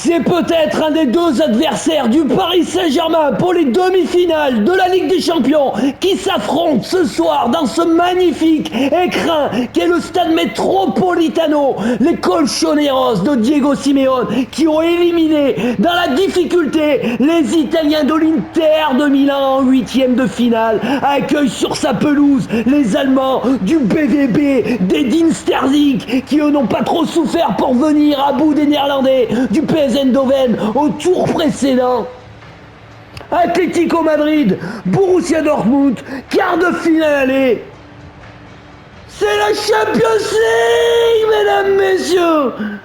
C'est peut-être un des deux adversaires du Paris Saint-Germain pour les demi-finales de la Ligue des Champions qui s'affrontent ce soir dans ce magnifique écrin qu'est le stade Metropolitano. Les Colchoneros de Diego Simeone qui ont éliminé dans la difficulté les Italiens de l'Inter de Milan en huitième de finale, accueillent sur sa pelouse les Allemands du BVB d'Edin Sterzik qui eux n'ont pas trop souffert pour venir à bout des Néerlandais du PSV Eindhoven au tour précédent. Atlético Madrid, Borussia Dortmund, quart de finale aller. C'est la Champions League, mesdames, messieurs.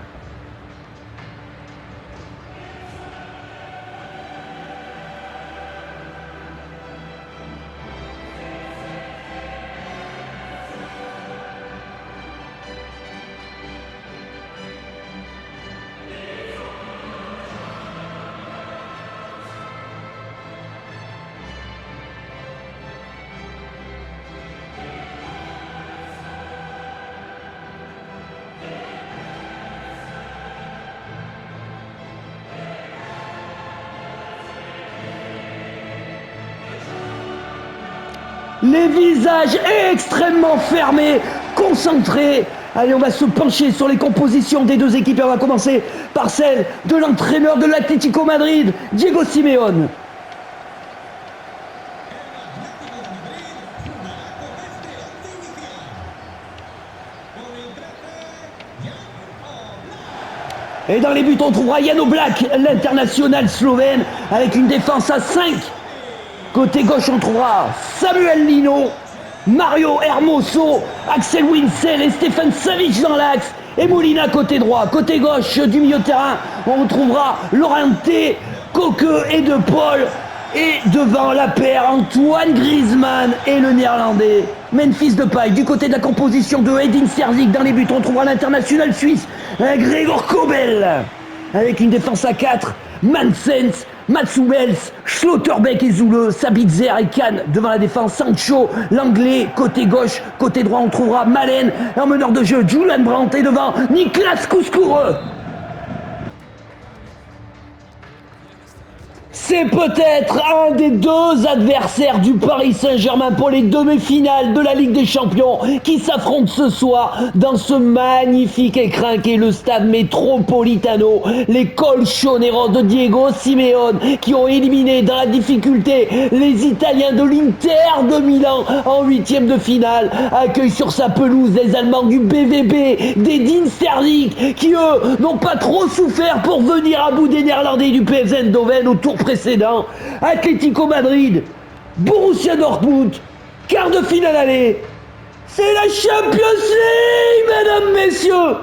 Les visages extrêmement fermés, concentrés. Allez, on va se pencher sur les compositions des deux équipes et on va commencer par celle de l'entraîneur de l'Atlético Madrid, Diego Simeone. Et dans les buts, on trouvera Jan Oblak, l'international slovène, avec une défense à 5. Côté gauche, on trouvera Samuel Lino, Mario Hermoso, Axel Witsel et Stefan Savic dans l'axe. Et Molina côté droit. Côté gauche du milieu de terrain, on retrouvera Llorente, Coque et De Paul. Et devant la paire, Antoine Griezmann et le néerlandais Memphis Depay. Du côté de la composition de Edin Sterzik, dans les buts, on trouvera l'international suisse Gregor Kobel. Avec une défense à 4, Maansens, Mats Hummels, Schlotterbeck et Zule, Sabitzer et Kahn devant la défense, Sancho, l'anglais, côté gauche, côté droit on trouvera Malen, en meneur de jeu, Julian Brandt et devant Niklas Kouskoure. C'est peut-être un des deux adversaires du Paris Saint-Germain pour les demi-finales de la Ligue des Champions qui s'affrontent ce soir dans ce magnifique écrin qu'est le stade Metropolitano. Les Colchoneros de Diego Simeone qui ont éliminé dans la difficulté les Italiens de l'Inter de Milan en huitième de finale accueillent sur sa pelouse les Allemands du BVB d'Edin Sterzik qui eux n'ont pas trop souffert pour venir à bout des Néerlandais du PSV Eindhoven au tour précédent. Atlético Madrid, Borussia Dortmund, quart de finale aller. C'est la Champions League, mesdames, messieurs.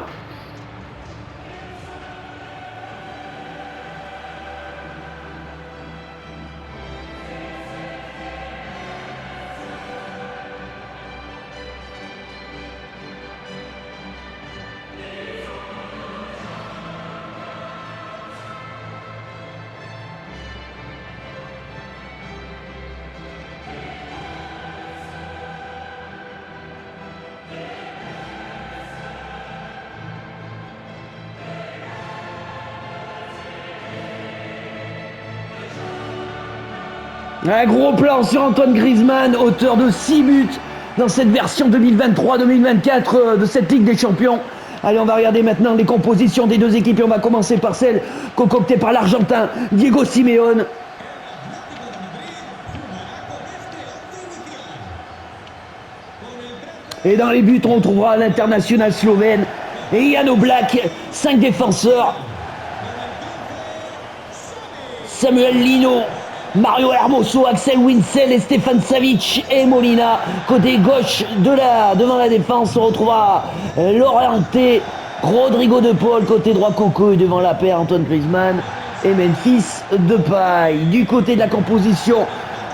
Un gros plan sur Antoine Griezmann, auteur de 6 buts dans cette version 2023-2024 de cette Ligue des Champions. Allez, on va regarder maintenant les compositions des deux équipes et on va commencer par celle concoctée par l'Argentin Diego Simeone. Et dans les buts, on trouvera l'international slovène et Jan Oblak, 5 défenseurs. Samuel Lino, Mario Hermoso, Axel Witsel et Stefan Savic et Molina. Côté gauche devant la défense, on retrouvera Llorente, Rodrigo De Paul. Côté droit, Coco et devant la paire, Antoine Griezmann et Memphis Depay. Du côté de la composition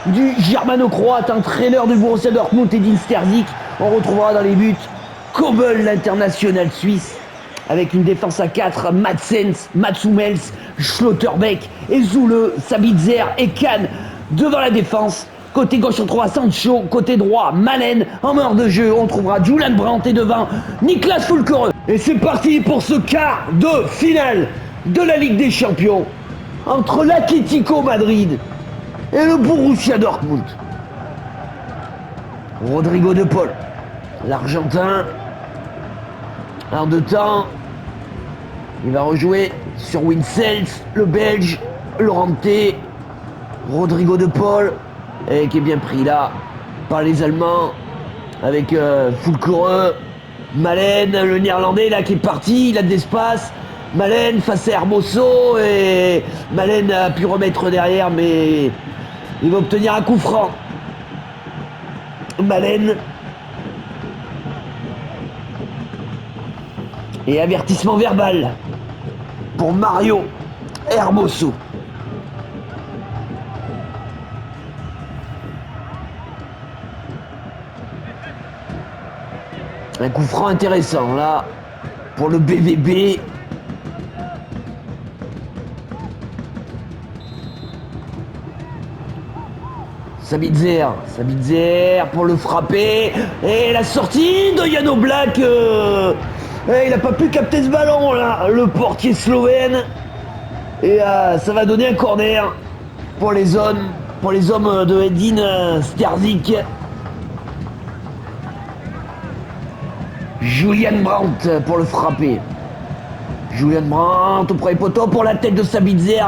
du germano-croate, entraîneur du Borussia Dortmund, Edin Sterzik, on retrouvera dans les buts Kobel, l'international suisse. Avec une défense à 4, Maansens, Mats Hummels, Schlotterbeck et Zule, Sabitzer et Kahn devant la défense. Côté gauche, on trouvera Sancho. Côté droit, Malen. En meneur de jeu, on trouvera Julian Brandt et devant Niklas Füllkrug. Et c'est parti pour ce quart de finale. de la Ligue des Champions entre l'Atlético Madrid et le Borussia Dortmund. Rodrigo de Paul, l'Argentin, en deux temps, il va rejouer sur Witsel, le Belge, Llorente, Rodrigo de Paul, et qui est bien pris là par les Allemands, avec Fulcore, Malen, le Néerlandais là qui est parti, il a de l'espace. Malen face à Hermoso, et Malen a pu remettre derrière, mais il va obtenir un coup franc. Malen. Et avertissement verbal pour Mario Hermoso. Un coup franc intéressant là pour le BVB. Sabitzer pour le frapper. Et la sortie de Jan Oblak. Il n'a pas pu capter ce ballon là, le portier slovène. Et ça va donner un corner pour les hommes de Edin Sterzik. Julian Brandt pour le frapper. Julian Brandt au premier poteau pour la tête de Sabitzer.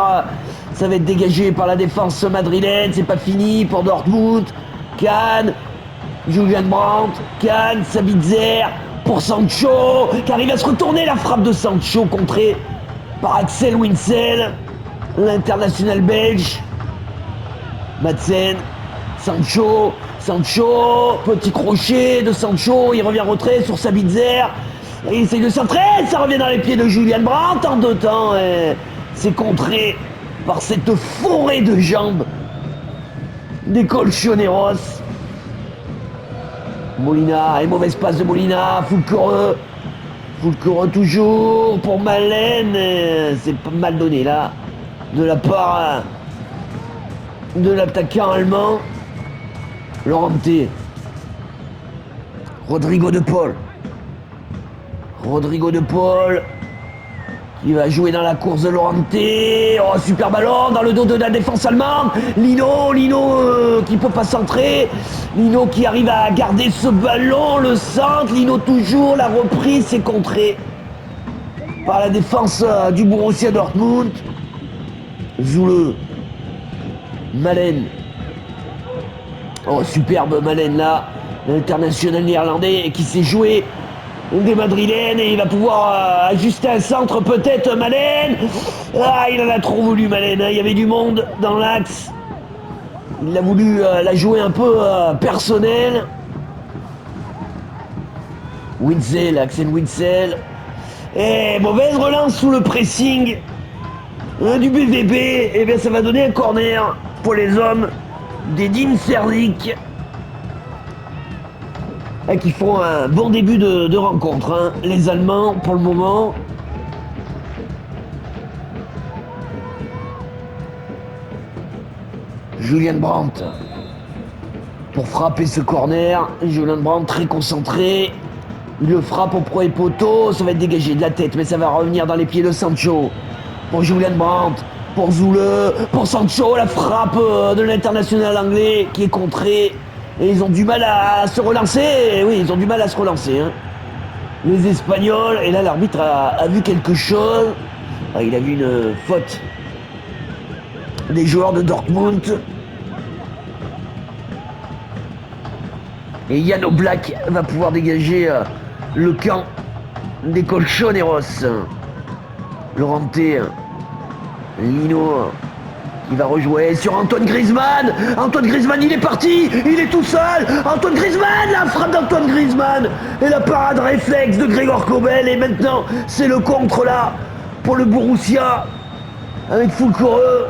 Ça va être dégagé par la défense madrilène. C'est pas fini pour Dortmund. Kahn, Julian Brandt, Kahn, Sabitzer pour Sancho, qui arrive à se retourner. La frappe de Sancho contrée par Axel Witsel, l'international belge. Madsen, Sancho, petit crochet de Sancho, il revient en retrait sur Sabitzer. Et il essaye de centrer, ça revient dans les pieds de Julian Brandt en deux temps. C'est contré par cette forêt de jambes des Colchoneros. Molina, et mauvaise passe de Molina, Fulcore toujours pour Malen. C'est pas mal donné là, de la part de l'attaquant allemand. Llorente, Rodrigo de Paul qui va jouer dans la course de Llorente. Oh, super ballon dans le dos de la défense allemande. Lino qui peut pas centrer. Lino qui arrive à garder ce ballon, le centre. Lino toujours, la reprise, c'est contré par la défense du Borussia Dortmund. Zoule, Malen. Oh, superbe Malen là, l'international néerlandais qui s'est joué des madrilènes, et il va pouvoir ajuster un centre peut-être. Malen, il en a trop voulu Malen, il y avait du monde dans l'axe, il a voulu la jouer un peu personnelle. Witsel, Axel Witsel, et mauvaise relance sous le pressing du BVB, et bien ça va donner un corner pour les hommes d'Edin Sterzik, qui font un bon début de rencontre, hein. Les Allemands pour le moment. Julian Brandt pour frapper ce corner. Julian Brandt très concentré. Il le frappe au premier poteau. Ça va être dégagé de la tête, mais ça va revenir dans les pieds de Sancho. Pour Julian Brandt, pour Zoule, pour Sancho. La frappe de l'international anglais qui est contrée. Et ils ont du mal à se relancer. Et oui, ils ont du mal à se relancer, hein. Les Espagnols. Et là, l'arbitre a vu quelque chose. Il a vu une faute des joueurs de Dortmund. Et Jan Oblak va pouvoir dégager le camp des Colchoneros. Llorente, Lino qui va rejouer sur Antoine Griezmann. Antoine Griezmann, il est parti, il est tout seul. Antoine Griezmann, la frappe d'Antoine Griezmann et la parade réflexe de Gregor Kobel. Et maintenant, c'est le contre là pour le Borussia avec Fulcore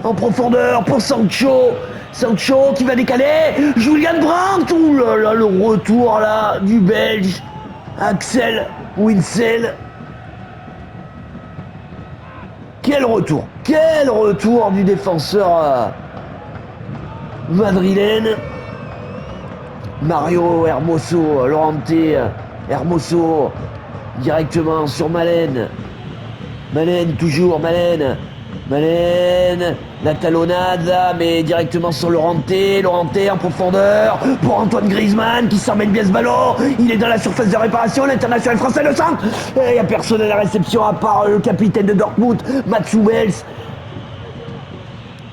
en profondeur pour Sancho. Sancho qui va décaler. Julian Brandt. Ouh là là, le retour là du Belge Axel Witsel. Quel retour du défenseur madrilène. Mario Hermoso, Llorente, Hermoso directement sur Malen. Malen, toujours, Malen. Malen, la talonnade là, mais directement sur Lorente en profondeur pour Antoine Griezmann qui s'emmène bien ce ballon. Il est dans la surface de réparation, l'international français le centre. Et il n'y a personne à la réception à part le capitaine de Dortmund, Mats Hummels.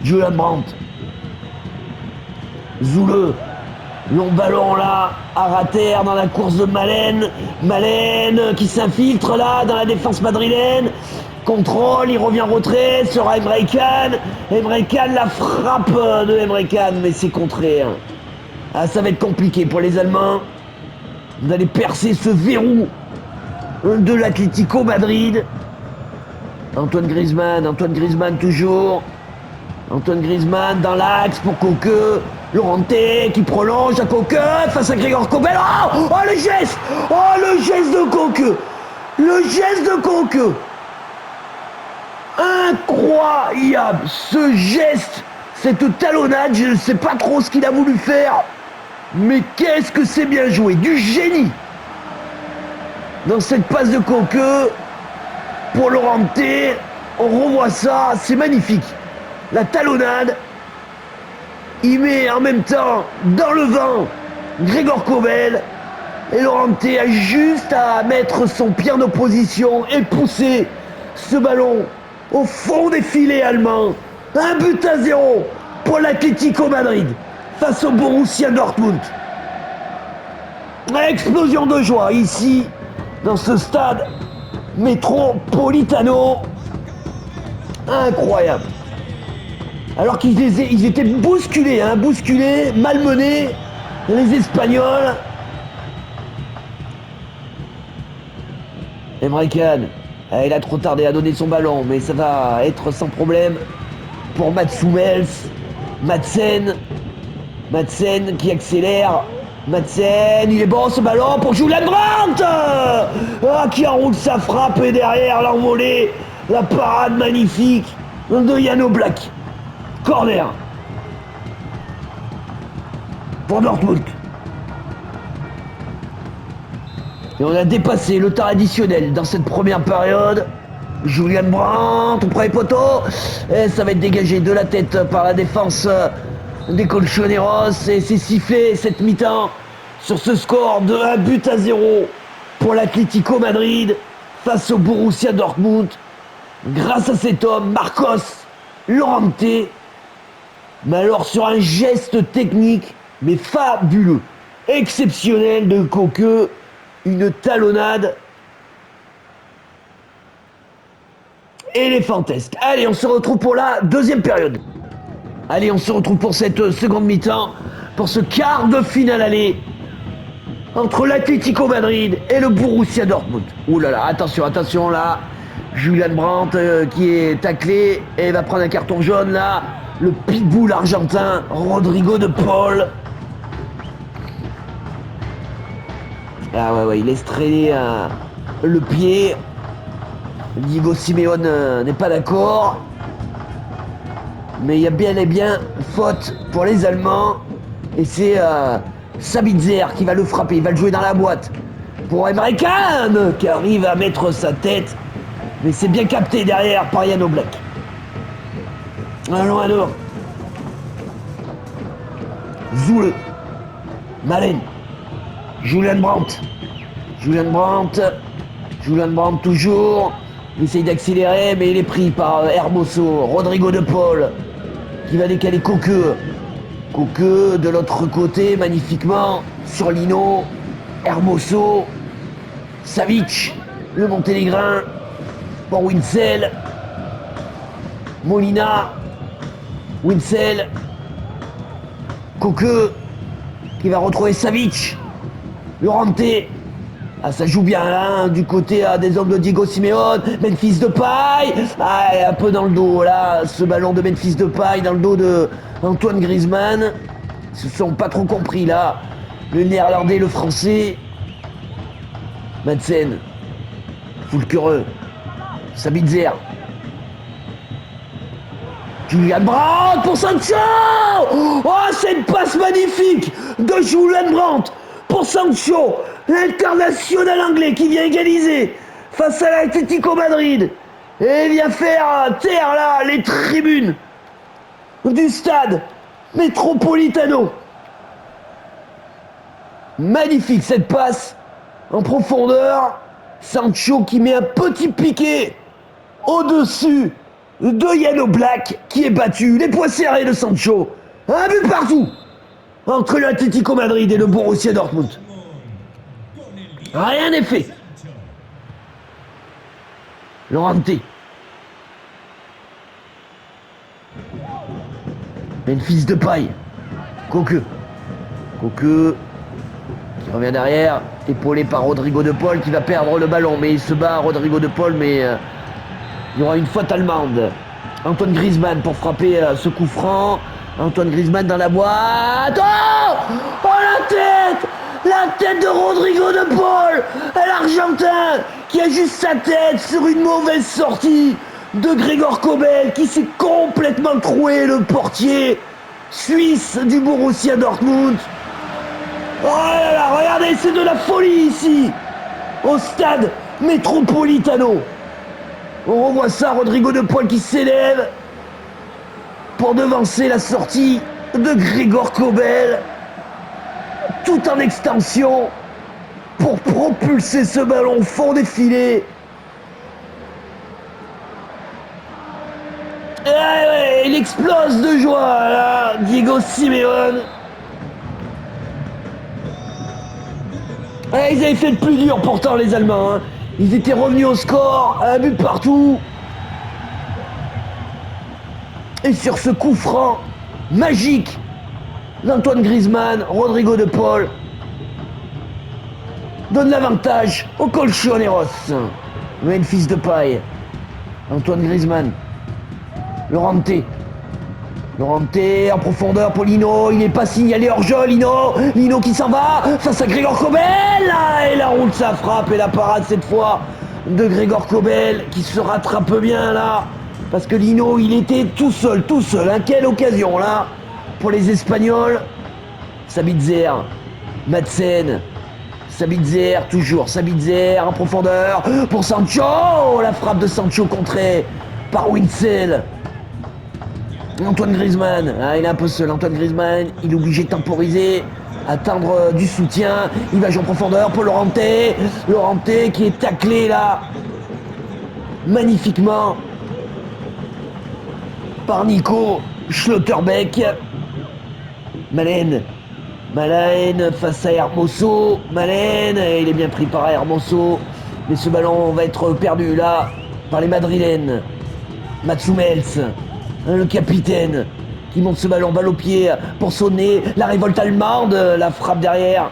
Julian Brandt. Zoule. Long ballon là, à rater dans la course de Malen. Malen qui s'infiltre là dans la défense madrilène. Contrôle, il revient en retrait sur Emre Can. Emre Can, la frappe de Emre Can, mais c'est contré. Hein. Ah, ça va être compliqué pour les Allemands d'aller percer ce verrou de l'Atlético Madrid. Antoine Griezmann toujours. Antoine Griezmann dans l'axe pour Coqueux. Lorente qui prolonge à Coqueux face à Gregor Kobel. Oh le geste! Oh le geste de Coqueux! Le geste de Coqueux! Incroyable ce geste, cette talonnade, je ne sais pas trop ce qu'il a voulu faire, mais qu'est-ce que c'est bien joué, du génie dans cette passe de Coqueux pour Lorente. On revoit ça, c'est magnifique. La talonnade, il met en même temps dans le vent Gregor Kobel et Lorente a juste à mettre son pied en opposition et pousser ce ballon au fond des filets allemands. 1-0 pour l'Atlético Madrid face au Borussia Dortmund. Explosion de joie ici dans ce stade Metropolitano. Incroyable. Alors qu'ils étaient bousculés, malmenés, les Espagnols. Emre Can. Il a trop tardé à donner son ballon, mais ça va être sans problème pour Mats Hummels. Madsen qui accélère. Madsen, il est bon ce ballon pour Julian Brandt qui enroule sa frappe et derrière l'envolée, la parade magnifique de Jan Oblak. Corner pour Dortmund. Et on a dépassé le temps additionnel dans cette première période. Julian Brandt au premier poteau. Et ça va être dégagé de la tête par la défense des Colchoneros. Et c'est sifflé cette mi-temps sur ce score de 1-0 pour l'Atlético Madrid face au Borussia Dortmund. Grâce à cet homme, Marcos Lorente. Mais alors sur un geste technique, mais fabuleux, exceptionnel de Coqueux. Une talonnade éléphantesque. Allez, on se retrouve pour la deuxième période. Allez, on se retrouve pour cette seconde mi-temps, pour ce quart de finale aller entre l'Atlético Madrid et le Borussia Dortmund. Ouh là là, attention là. Julian Brandt qui est taclé et va prendre un carton jaune là. Le pitbull argentin, Rodrigo de Paul. Ah ouais, il laisse traîner le pied. Diego Simeone n'est pas d'accord. Mais il y a bien et bien faute pour les Allemands. Et c'est Sabitzer qui va le frapper. Il va le jouer dans la boîte. Pour Emre Can qui arrive à mettre sa tête. Mais c'est bien capté derrière par Jan Oblak. Allons alors. Zoule. Malen. Julian Brandt toujours. Il essaye d'accélérer, mais il est pris par Hermoso. Rodrigo de Paul qui va décaler Coqueux. Coqueux de l'autre côté, magnifiquement, sur Lino. Hermoso. Savic, le Monténégrin. Pour Witsel. Molina. Witsel. Coqueux qui va retrouver Savic. Lorente. Ah, ça joue bien là, du côté des hommes de Diego Simeone. Memphis Depay. Un peu dans le dos là, ce ballon de Memphis Depay dans le dos de Antoine Griezmann. Ils se sont pas trop compris là. Le néerlandais, le français. Madsen. Fulkereux. Sabitzer. Julian Brandt pour Sancho. Oh, c'est une passe magnifique de Julian Brandt pour Sancho, l'international anglais qui vient égaliser face à l'Atlético Madrid. et vient faire taire là les tribunes du stade Metropolitano. Magnifique cette passe en profondeur. Sancho qui met un petit piqué au-dessus de Yann Oblak qui est battu. Les poings serrés de Sancho. Un but partout entre l'Atlético Madrid et le Borussia Dortmund. Rien n'est fait. Llorente. Memphis Depay. Coqueux. Coqueux qui revient derrière, épaulé par Rodrigo de Paul qui va perdre le ballon. Mais il se bat, Rodrigo de Paul, mais il y aura une faute allemande. Antoine Griezmann pour frapper ce coup franc. Antoine Griezmann dans la boîte. Oh la tête! La tête de Rodrigo de Paul! L'Argentin qui a juste sa tête sur une mauvaise sortie de Gregor Kobel qui s'est complètement troué, le portier suisse du Borussia Dortmund. Oh là là, regardez, c'est de la folie ici, au stade Metropolitano. On revoit ça, Rodrigo de Paul qui s'élève pour devancer la sortie de Gregor Kobel, tout en extension, pour propulser ce ballon au fond des filets. Et il explose de joie, là, Diego Simeone. Ils avaient fait le plus dur pourtant, les Allemands. Hein. Ils étaient revenus au score, un but partout. Et sur ce coup franc magique d'Antoine Griezmann, Rodrigo de Paul donne l'avantage aux Colchoneros. Memphis Depay, Antoine Griezmann, Llorente en profondeur pour Lino, il n'est pas signalé hors-jeu, Lino qui s'en va face à Gregor Kobel, et la roule sa frappe et la parade cette fois de Gregor Kobel qui se rattrape bien là, parce que Lino il était tout seul, hein. Quelle occasion là pour les Espagnols. Sabitzer, Madsen, Sabitzer, toujours Sabitzer en profondeur pour Sancho, la frappe de Sancho contrée par Witsel. Antoine Griezmann, il est un peu seul, Antoine Griezmann, il est obligé de temporiser, attendre du soutien, il va jouer en profondeur pour Llorente qui est taclé là, magnifiquement, par Nico Schlotterbeck. Malène face à Hermoso, Malène, il est bien pris par Hermoso, mais ce ballon va être perdu là, par les Madrilènes. Mats Hummels, le capitaine qui monte ce ballon, balle au pied pour sonner la révolte allemande, la frappe derrière.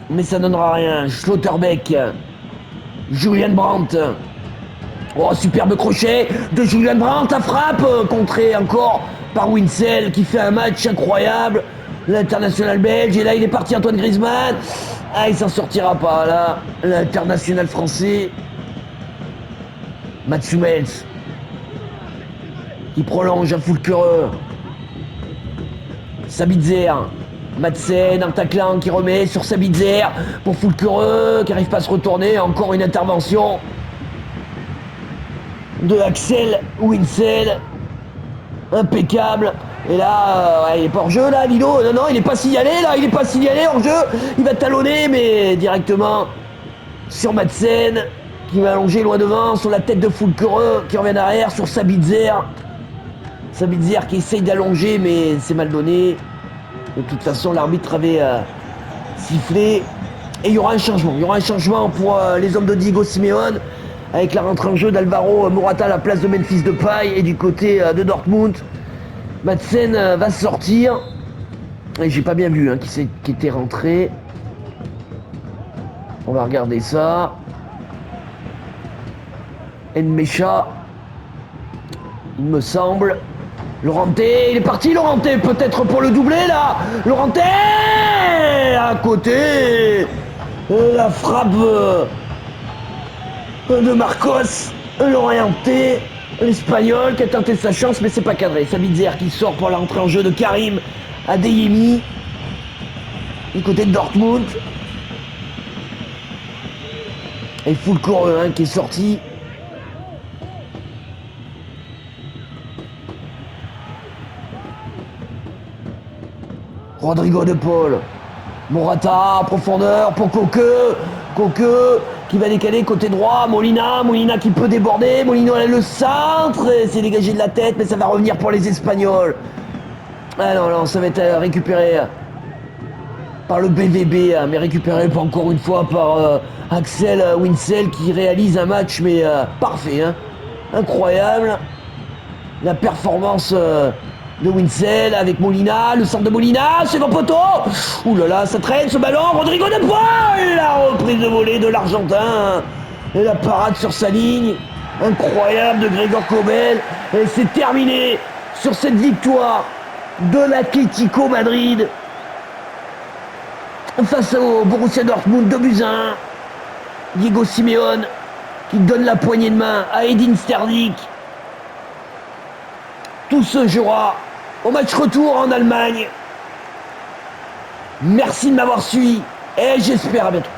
Mais ça donnera rien. Schlotterbeck, Julian Brandt. Oh, superbe crochet de Julian Brandt, la frappe contrée encore par Witsel qui fait un match incroyable. L'international belge, et là il est parti Antoine Griezmann. Il s'en sortira pas là, l'international français. Mats Hummels qui prolonge un Fulkereux. Sabitzer, Madsen, un taclant qui remet sur Sabitzer pour Fulkereux qui n'arrive pas à se retourner. Encore une intervention de Axel Witsel, impeccable. Et là, il est pas hors jeu là, Lino. Non, il n'est pas signalé là, il n'est pas signalé hors jeu. Il va talonner, mais directement sur Madsen qui va allonger loin devant sur la tête de Fulkereux qui revient derrière sur Sabitzer. Sabitzer qui essaye d'allonger, mais c'est mal donné. De toute façon, l'arbitre avait sifflé. Et il y aura un changement pour les hommes de Diego Simeone, avec la rentrée en jeu d'Alvaro Morata à la place de Memphis Depay. Et du côté de Dortmund, Madsen va sortir. Et j'ai pas bien vu qui était rentré. On va regarder ça. Nmecha, il me semble. Llorente, il est parti, Llorente, peut-être pour le doubler là. Llorente à côté. La frappe de Marcos Llorente, l'Espagnol qui a tenté sa chance, mais c'est pas cadré. Sabitzer qui sort pour l'entrée en jeu de Karim Adeyemi du côté de Dortmund. Et Fulcore hein, qui est sorti. Rodrigo de Paul. Morata, profondeur pour Coqueux. Coqueux qui va décaler côté droit. Molina qui peut déborder. Molina a le centre. C'est dégagé de la tête, mais ça va revenir pour les Espagnols. Ah non, ça va être récupéré par le BVB, mais récupéré encore une fois par Axel Witsel qui réalise un match mais parfait, hein. Incroyable. La performance de Witsel avec Molina, le centre de Molina, c'est dans poteau. Ouh là là, ça traîne ce ballon. Rodrigo de Paul, la reprise de volée de l'Argentin et la parade sur sa ligne. Incroyable de Gregor Kobel. Et c'est terminé sur cette victoire de l'Atlético Madrid face au Borussia Dortmund 2-1. Diego Simeone qui donne la poignée de main à Edin Sterling. Tout se jouera au match retour en Allemagne. Merci de m'avoir suivi et j'espère à bientôt.